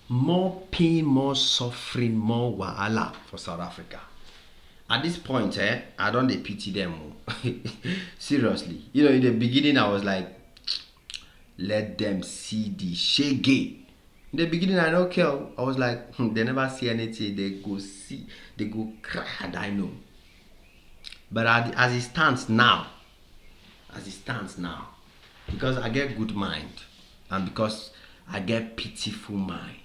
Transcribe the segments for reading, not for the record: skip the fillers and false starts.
more pain, more suffering, more wahala for South Africa. At this point, I don't dey pity them. Seriously. In the beginning, I was like, let them see the shege. In the beginning, I don't care. I was like, they never see anything. They go see, they go cry. I know. But as it stands now, because I get good mind, and because I get pitiful mind,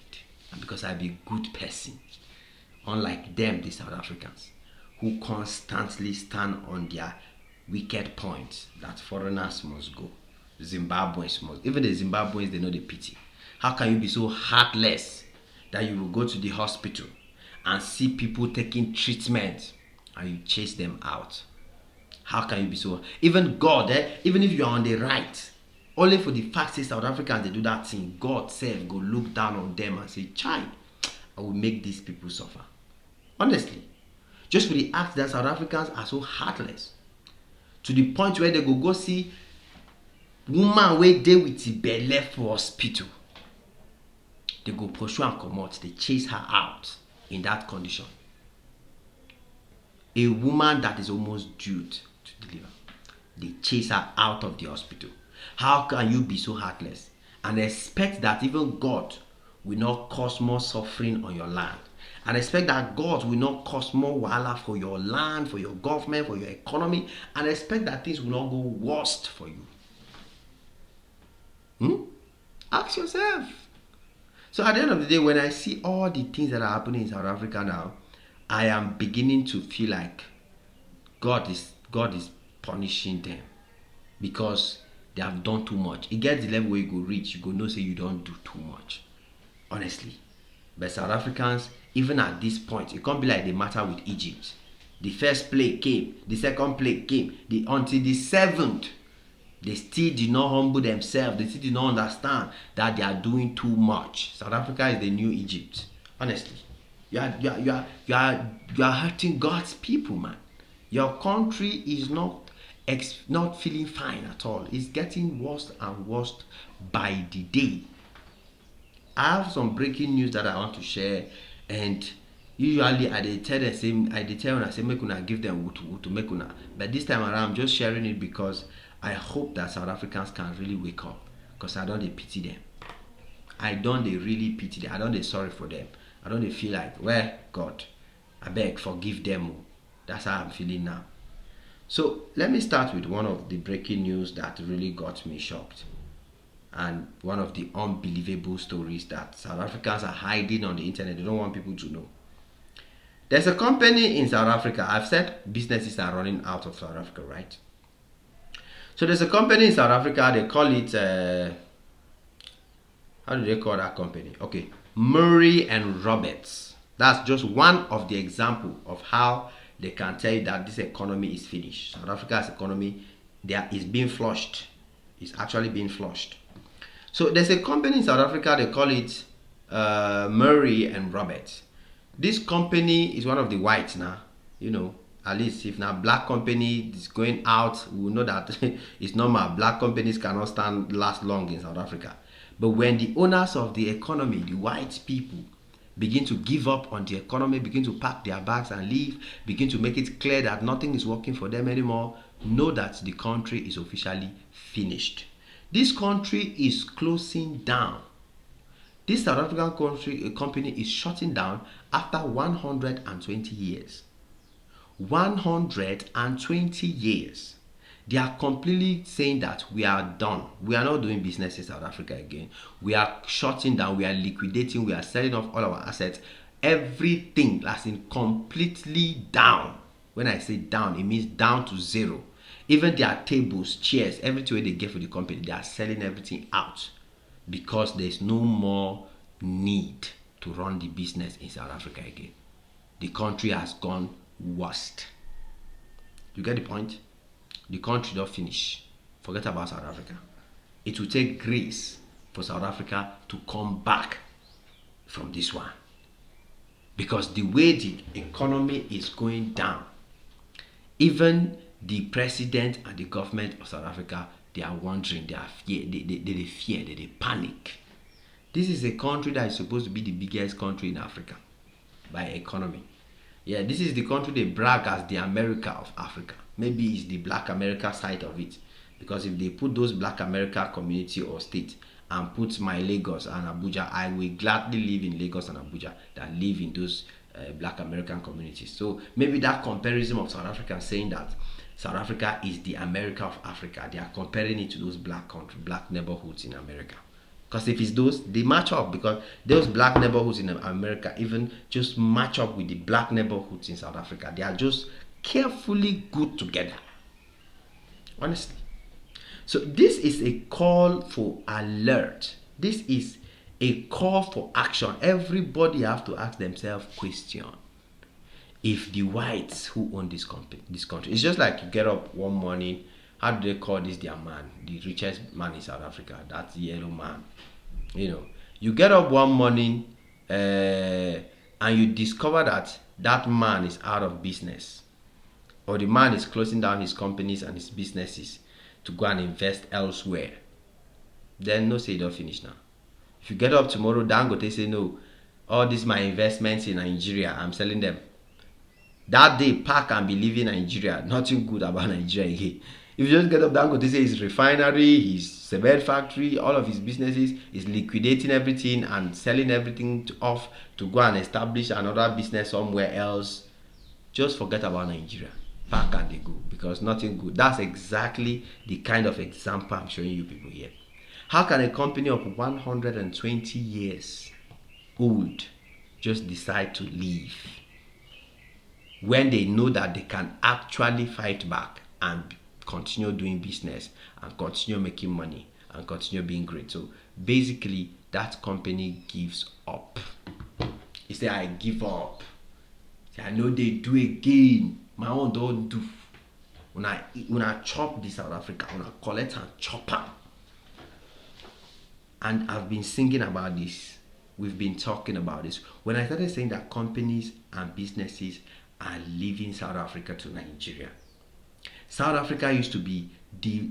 and because I be good person, unlike them, the South Africans, who constantly stand on their wicked points that foreigners must go. Zimbabweans must. Even the Zimbabweans, they know the pity. How can you be so heartless that you will go to the hospital and see people taking treatment and you chase them out? How can you be so? Even God, even if you are on the right, only for the fact that South Africans they do that thing, God self go look down on them and say, "Chai, I will make these people suffer." Honestly, just for the act that South Africans are so heartless, to the point where they go see woman wey dey with the belle for hospital, they go pursue and comot, they chase her out in that condition. A woman that is almost due to deliver, they chase her out of the hospital. How can you be so heartless and expect that even God will not cause more suffering on your land, and expect that God will not cause more wahala for your land, for your government, for your economy, and expect that things will not go worst for you? Ask yourself. So at the end of the day, when I see all the things that are happening in South Africa now, I am beginning to feel like God is punishing them because they have done too much. It gets the level where you go reach, you go know say you don't do too much. Honestly. But South Africans, even at this point, it can't be like the matter with Egypt. The first plague came, the second plague came, until the seventh, they still did not humble themselves. They still did not understand that they are doing too much. South Africa is the new Egypt. Honestly, you are hurting God's people, man. Your country is not feeling fine at all. It's getting worse and worse by the day. I have some breaking news that I want to share, and usually I dey tell una say make una give them to make una. But this time around, I'm just sharing it because I hope that South Africans can really wake up. Because I don't dey pity them. I don't dey really pity them. I don't dey sorry for them. I don't dey feel like, well, God, I beg forgive them. That's how I'm feeling now. So let me start with one of the breaking news that really got me shocked, and one of the unbelievable stories that South Africans are hiding on the internet. They don't want people to know. There's a company in South Africa. I've said businesses are running out of South Africa, right? So there's a company in South Africa. They call it, how do they call that company? Okay, Murray and Roberts. That's just one of the example of how they can tell you that this economy is finished. South Africa's economy is being flushed. It's actually being flushed. So there's a company in South Africa, they call it Murray and Roberts. This company is one of the whites now. At least if now black company is going out, we will know that it's normal. Black companies cannot last long in South Africa. But when the owners of the economy, the white people, begin to give up on the economy, begin to pack their bags and leave, begin to make it clear that nothing is working for them anymore, know that the country is officially finished. This country is closing down. This South African company is shutting down after 120 years. 120 years. They are completely saying that we are done. We are not doing business in South Africa again. We are shutting down. We are liquidating. We are selling off all our assets. Everything that's in completely down. When I say down, it means down to zero. Even their tables, chairs, everything they get for the company, they are selling everything out because there's no more need to run the business in South Africa again. The country has gone worst. You get the point? The country don't finish. Forget about South Africa. It will take grace for South Africa to come back from this one. Because the way the economy is going down, even the president and the government of South Africa, they are wondering, they fear, they panic. This is a country that is supposed to be the biggest country in Africa by economy. Yeah, this is the country they brag as the America of Africa. Maybe it's the Black America side of it. Because if they put those Black America community or state and put my Lagos and Abuja, I will gladly live in Lagos and Abuja than live in those Black American communities. So maybe that comparison of South Africa saying that South Africa is the America of Africa, they are comparing it to those black neighborhoods in America. Because if it's those, they match up, because those black neighborhoods in America even just match up with the black neighborhoods in South Africa. They are just carefully good together. Honestly. So this is a call for alert. This is a call for action. Everybody have to ask themselves question. If the whites who own this country, it's just like you get up one morning. How do they call this their man? The richest man in South Africa. That's the yellow man. You get up one morning and you discover that that man is out of business, or the man is closing down his companies and his businesses to go and invest elsewhere. Then no say you don't finish now. If you get up tomorrow, Dangote say no, all these my investments in Nigeria, I'm selling them. That day, Park and be leaving Nigeria. Nothing good about Nigeria again. If you just get up, Dangote say his refinery, his cement factory, all of his businesses, is liquidating everything and selling everything off to go and establish another business somewhere else. Just forget about Nigeria. Pack and they go, because nothing good. That's exactly the kind of example I'm showing you people here. How can a company of 120 years old just decide to leave when they know that they can actually fight back and continue doing business and continue making money and continue being great? So basically, that company gives up. He said, I give up. I know they do again. My own don't do. When I chop this South Africa, when I collect and chop am. And I've been singing about this. We've been talking about this. When I started saying that companies and businesses are leaving South Africa to Nigeria. South Africa used to be the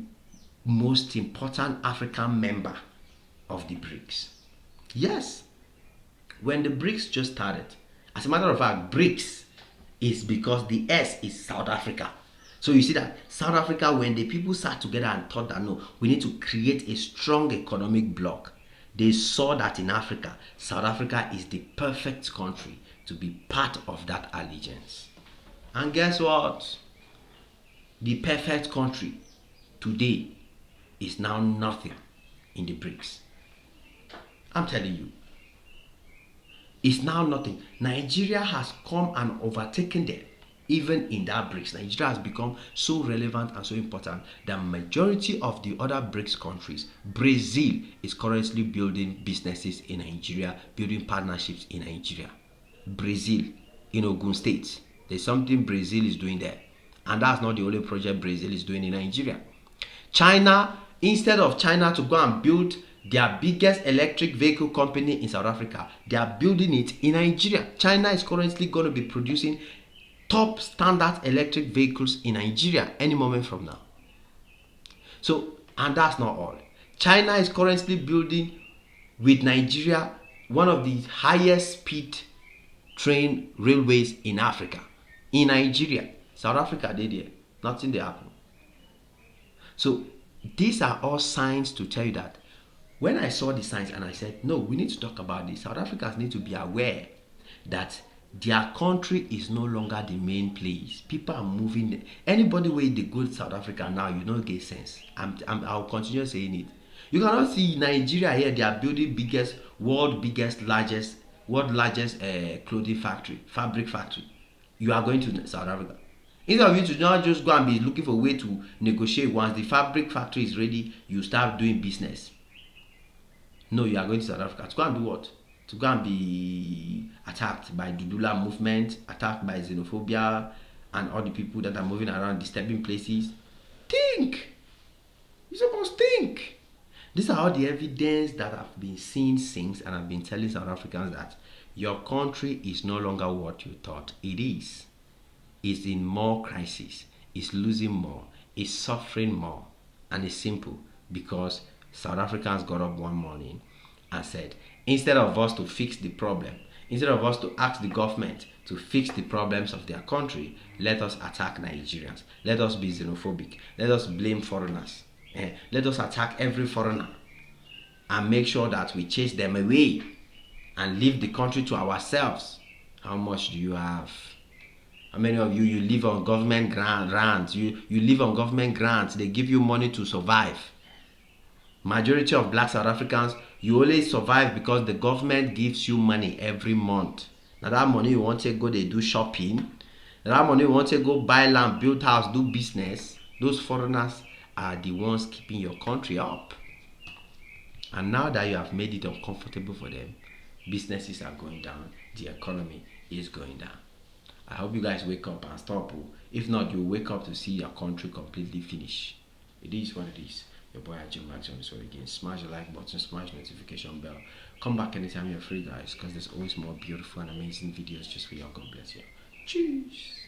most important African member of the BRICS. Yes. When the BRICS just started, as a matter of fact, BRICS is because the S is South Africa. So you see that South Africa, when the people sat together and thought that no, we need to create a strong economic bloc, they saw that in Africa, South Africa is the perfect country to be part of that allegiance. And guess what? The perfect country today is now nothing in the BRICS. I'm telling you. It's now nothing. Nigeria has come and overtaken them. Even in that BRICS, Nigeria has become so relevant and so important that majority of the other BRICS countries, Brazil is currently building businesses in Nigeria, building partnerships in Nigeria. Brazil, in Ogun State, there's something Brazil is doing there. And that's not the only project Brazil is doing in Nigeria. China, instead of China to go and build their biggest electric vehicle company in South Africa, they are building it in Nigeria. China is currently going to be producing top standard electric vehicles in Nigeria any moment from now. So, and that's not all. China is currently building with Nigeria one of the highest speed train railways in Africa. In Nigeria. South Africa did there. Nothing there happened. So these are all signs to tell you that when I saw the signs and I said, no, we need to talk about this. South Africans need to be aware that their country is no longer the main place. People are moving. Anybody where they go to South Africa now, you don't get sense. I'll continue saying it. You cannot see Nigeria here. They are building world largest clothing factory, fabric factory. You are going to South Africa. Instead of you to not just go and be looking for a way to negotiate. Once the fabric factory is ready, you start doing business. No, you are going to South Africa. To go and do what? To go and be attacked by Dudula movement, attacked by Xenophobia, and all the people that are moving around disturbing places. Think! You're supposed to think. These are all the evidence that I've been seeing since, and I've been telling South Africans that your country is no longer what you thought it is. It's in more crisis. It's losing more. It's suffering more. And it's simple because South Africans got up one morning and said, instead of us to fix the problem, instead of us to ask the government to fix the problems of their country, let us attack Nigerians. Let us be xenophobic. Let us blame foreigners. Let us attack every foreigner and make sure that we chase them away and leave the country to ourselves. How much do you have? How many of you live on government grants? You live on government grants. They give you money to survive. Majority of black South Africans, you only survive because the government gives you money every month. Now that money you want to go, they do shopping. Now that money you want to go buy land, build house, do business. Those foreigners are the ones keeping your country up. And now that you have made it uncomfortable for them, businesses are going down, the economy is going down. I hope you guys wake up and stop. If not, you'll wake up to see your country completely finish. It is what it is. Your boy Jim Max on this one again. Smash the like button, smash the notification bell. Come back anytime you're free, guys, because there's always more beautiful and amazing videos just for you. God bless you. Cheers.